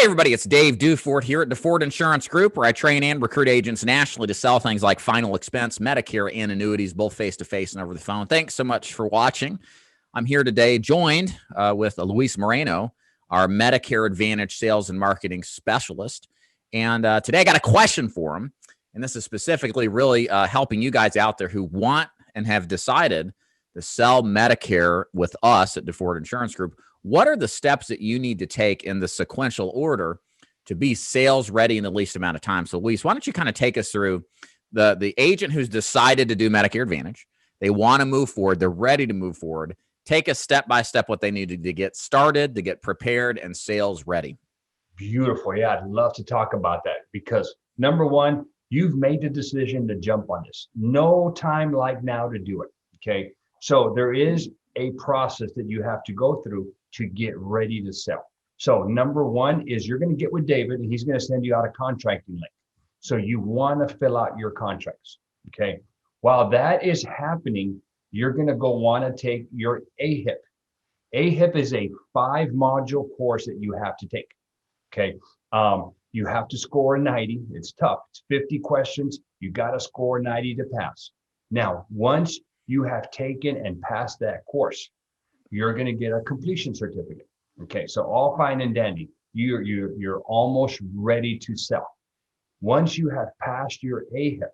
Hey, everybody, it's Dave Dufort here at DeFord Insurance Group, where I train and recruit agents nationally to sell things like final expense, Medicare, and annuities, both face-to-face and over the phone. Thanks so much for watching. I'm here today joined with Luis Moreno, our Medicare Advantage sales and marketing specialist. And today I got a question for him, and this is specifically really helping you guys out there who want and have decided to sell Medicare with us at DeFord Insurance Group. What are the steps that you need to take in the sequential order to be sales ready in the least amount of time? So, Luis, why don't you kind of take us through the agent who's decided to do Medicare Advantage? They want to move forward. They're ready to move forward. Take us step by step what they need to get started, to get prepared and sales ready. Beautiful. Yeah, I'd love to talk about that because number one, you've made the decision to jump on this. No time like now to do it. Okay. So there is a process that you have to go through to get ready to sell. So number one is you're going to get with David and he's going to send you out a contracting link. So you want to fill out your contracts. Okay. While that is happening, you're going to go want to take your AHIP. AHIP is a 5-module course that you have to take. Okay. You have to score 90. It's tough. It's 50 questions. You got to score 90 to pass. Now, once you have taken and passed that course, you're going to get a completion certificate. Okay, so all fine and dandy. You're almost ready to sell. Once you have passed your AHIP,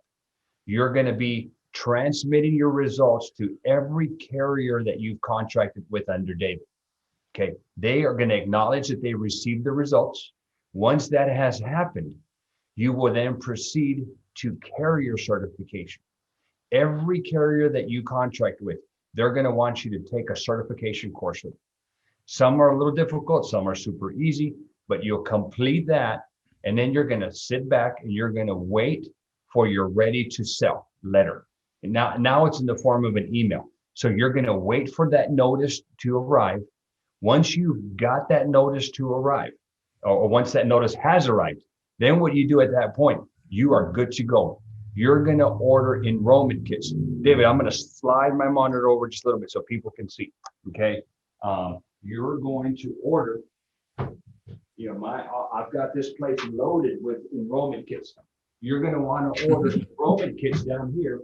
you're going to be transmitting your results to every carrier that you've contracted with under David. Okay, they are going to acknowledge that they received the results. Once that has happened, you will then proceed to carrier certification. Every carrier that you contract with, they're going to want you to take a certification course with them. Some are a little difficult, some are super easy, but you'll complete that. And then you're going to sit back and you're going to wait for your ready to sell letter. And now it's in the form of an email. So you're going to wait for that notice to arrive. Once you've got that notice to arrive, or once that notice has arrived, then what you do at that point, you are good to go. You're going to order enrollment kits. David, I'm going to slide my monitor over just a little bit so people can see. Okay. You're going to order, I've got this place loaded with enrollment kits. You're going to want to order enrollment kits down here.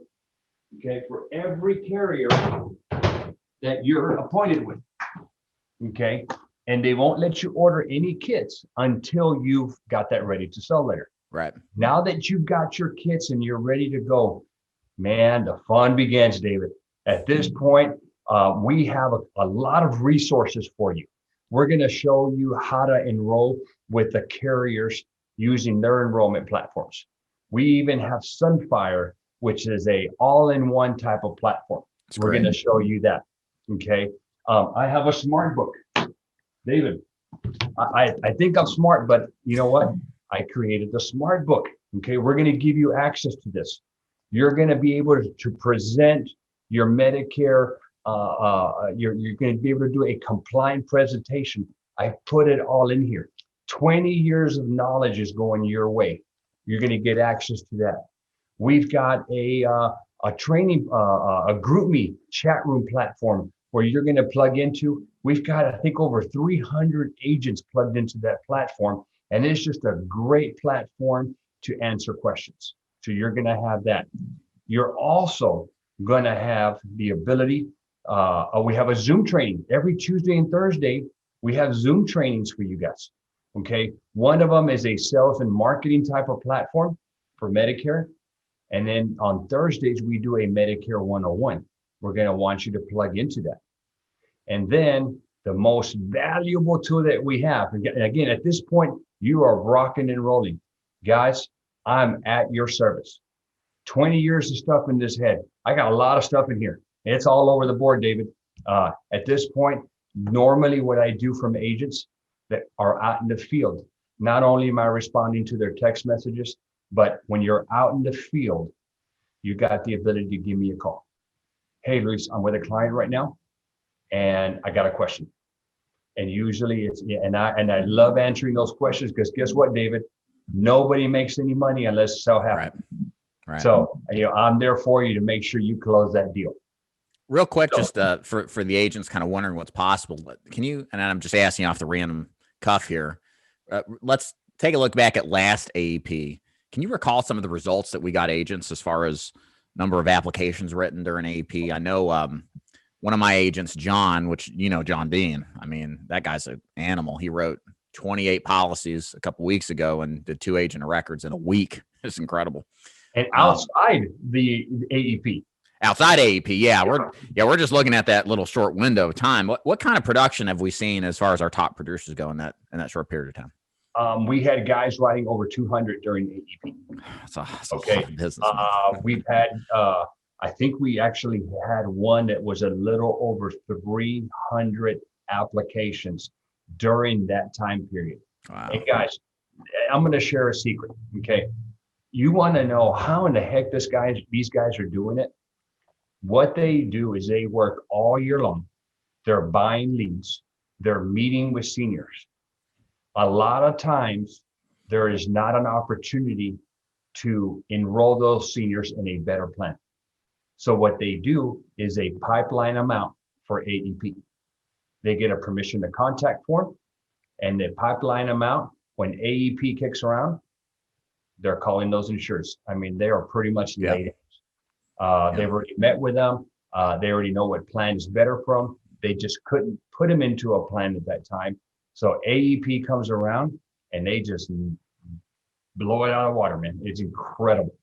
Okay. For every carrier that you're appointed with. Okay. And they won't let you order any kits until you've got that ready to sell letter. Right. Now that you've got your kits and you're ready to go, man, the fun begins, David. At this point, we have a lot of resources for you. We're going to show you how to enroll with the carriers using their enrollment platforms. We even have Sunfire, which is a all-in-one type of platform. We're going to show you that. Okay. I have a smart book. David, I think I'm smart, but you know what? I created the smart book. Okay, we're going to give you access to this. You're going to be able to present your Medicare. You're going to be able to do a compliant presentation. I put it all in here. 20 years of knowledge is going your way. You're going to get access to that. We've got a training, a GroupMe chat room platform where you're going to plug into. We've got, I think, over 300 agents plugged into that platform. And it's just a great platform to answer questions. So you're going to have that. You're also going to have the ability, we have a Zoom training. Every Tuesday and Thursday, we have Zoom trainings for you guys. Okay. One of them is a sales and marketing type of platform for Medicare. And then on Thursdays, we do a Medicare 101. We're going to want you to plug into that. And then the most valuable tool that we have, and again, at this point, you are rocking and rolling. Guys, I'm at your service. 20 years of stuff in this head. I got a lot of stuff in here. It's all over the board, David. At this point, normally what I do from agents that are out in the field, not only am I responding to their text messages, but when you're out in the field, you got the ability to give me a call. Hey, Luis, I'm with a client right now, and I got a question. And usually and I love answering those questions because guess what, David? Nobody makes any money unless sell happens. Right. So I'm there for you to make sure you close that deal. Real quick, just for the agents kind of wondering what's possible, can you, and I'm just asking off the random cuff here, let's take a look back at last AEP. Can you recall some of the results that we got agents as far as number of applications written during AEP? I know one of my agents, John, which John Dean. I mean, that guy's an animal. He wrote 28 policies a couple weeks ago and did 2 agent of records in a week. It's incredible. And outside the AEP. Outside AEP, we're just looking at that little short window of time. What kind of production have we seen as far as our top producers go in that short period of time? We had guys writing over 200 during AEP. That's okay. A lot of business, we've had, I think we actually had one that was a little over 300 applications during that time period. Wow. And guys, I'm going to share a secret. Okay. You want to know how in the heck these guys are doing it? What they do is they work all year long. They're buying leads. They're meeting with seniors. A lot of times there is not an opportunity to enroll those seniors in a better plan. So what they do is a pipeline amount for AEP. They get a permission to contact form, and the pipeline amount, when AEP kicks around, they're calling those insurers. I mean, they are pretty much laid out. They've already met with them. They already know what plan is better for them. They just couldn't put them into a plan at that time. So AEP comes around and they just blow it out of the water, man. It's incredible.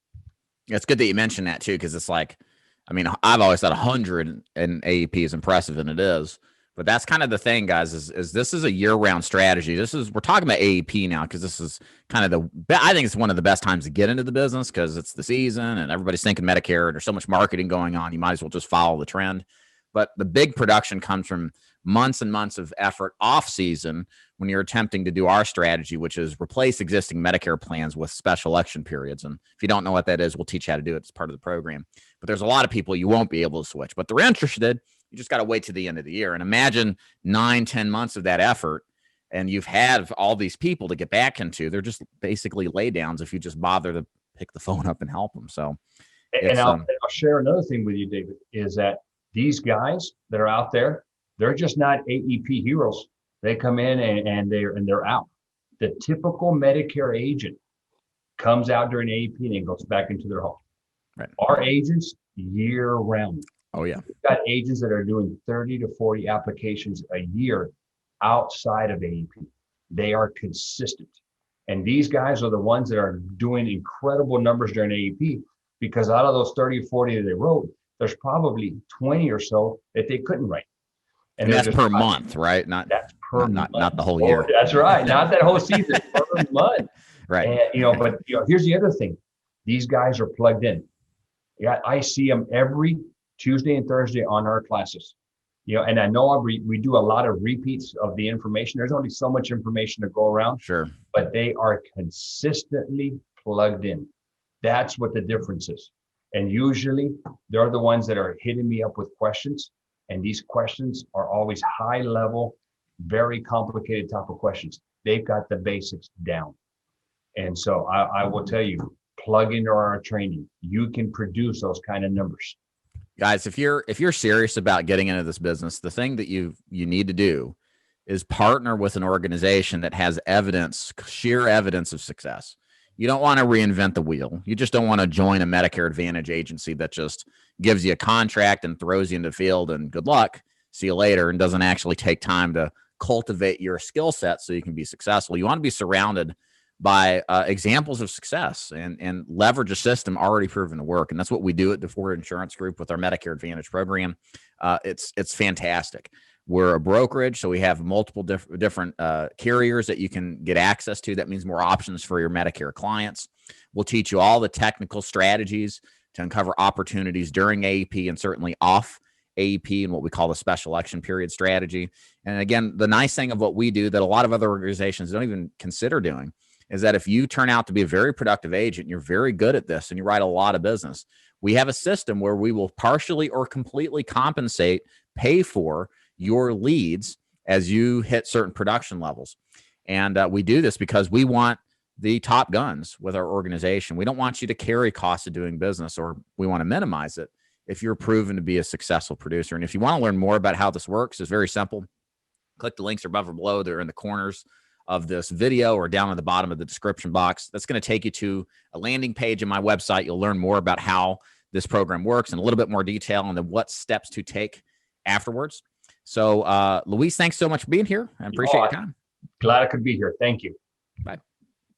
It's good that you mentioned that too, because it's like, I mean, I've always thought 100 in AEP is impressive, and it is. But that's kind of the thing, guys, is this is a year-round strategy. We're talking about AEP now because this is kind of I think it's one of the best times to get into the business because it's the season and everybody's thinking Medicare and there's so much marketing going on. You might as well just follow the trend. But the big production comes from months and months of effort off season when you're attempting to do our strategy, which is replace existing Medicare plans with special election periods. And if you don't know what that is, we'll teach you how to do it as part of the program. But there's a lot of people you won't be able to switch, but they're interested. You just got to wait to the end of the year. And imagine 9-10 months of that effort, and you've had all these people to get back into. They're just basically laydowns if you just bother to pick the phone up and help them. So, and I'll share another thing with you, David, is that these guys that are out there, they're just not AEP heroes. They come in and they're out. The typical Medicare agent comes out during AEP and then goes back into their home. Right. Our agents year round. Oh yeah. We've got agents that are doing 30 to 40 applications a year outside of AEP. They are consistent. And these guys are the ones that are doing incredible numbers during AEP, because out of those 30 or 40 that they wrote, there's probably 20 or so that they couldn't write. And that's per month, right? Not the whole year. That's right. Not that whole season, per month. Right. And, but here's the other thing. These guys are plugged in. Yeah, I see them every Tuesday and Thursday on our classes. And I know we do a lot of repeats of the information. There's only so much information to go around. Sure. But they are consistently plugged in. That's what the difference is. And usually they're the ones that are hitting me up with questions. And these questions are always high level, very complicated type of questions. They've got the basics down. And so I will tell you, plug into our training. You can produce those kind of numbers. Guys, if you're serious about getting into this business, the thing that you need to do is partner with an organization that has sheer evidence of success. You don't want to reinvent the wheel. You just don't want to join a Medicare Advantage agency that just gives you a contract and throws you into the field and good luck, see you later, and doesn't actually take time to cultivate your skill set so you can be successful. You want to be surrounded by examples of success and leverage a system already proven to work. And that's what we do at DeFord Insurance Group with our Medicare Advantage program. It's fantastic. We're a brokerage, so we have multiple different carriers that you can get access to. That means more options for your Medicare clients. We'll teach you all the technical strategies to uncover opportunities during AEP and certainly off AEP and what we call the special election period strategy. And again, the nice thing of what we do that a lot of other organizations don't even consider doing is that if you turn out to be a very productive agent, you're very good at this and you write a lot of business, we have a system where we will partially or completely pay for your leads as you hit certain production levels. And we do this because we want the top guns with our organization. We don't want you to carry costs of doing business, or we want to minimize it if you're proven to be a successful producer. And if you want to learn more about how this works, it's very simple. Click the links above or below. They're in the corners of this video or down at the bottom of the description box. That's going to take you to a landing page on my website. You'll learn more about how this program works and a little bit more detail on what steps to take afterwards. So, Luis, thanks so much for being here. I appreciate your time. Glad I could be here. Thank you. Bye.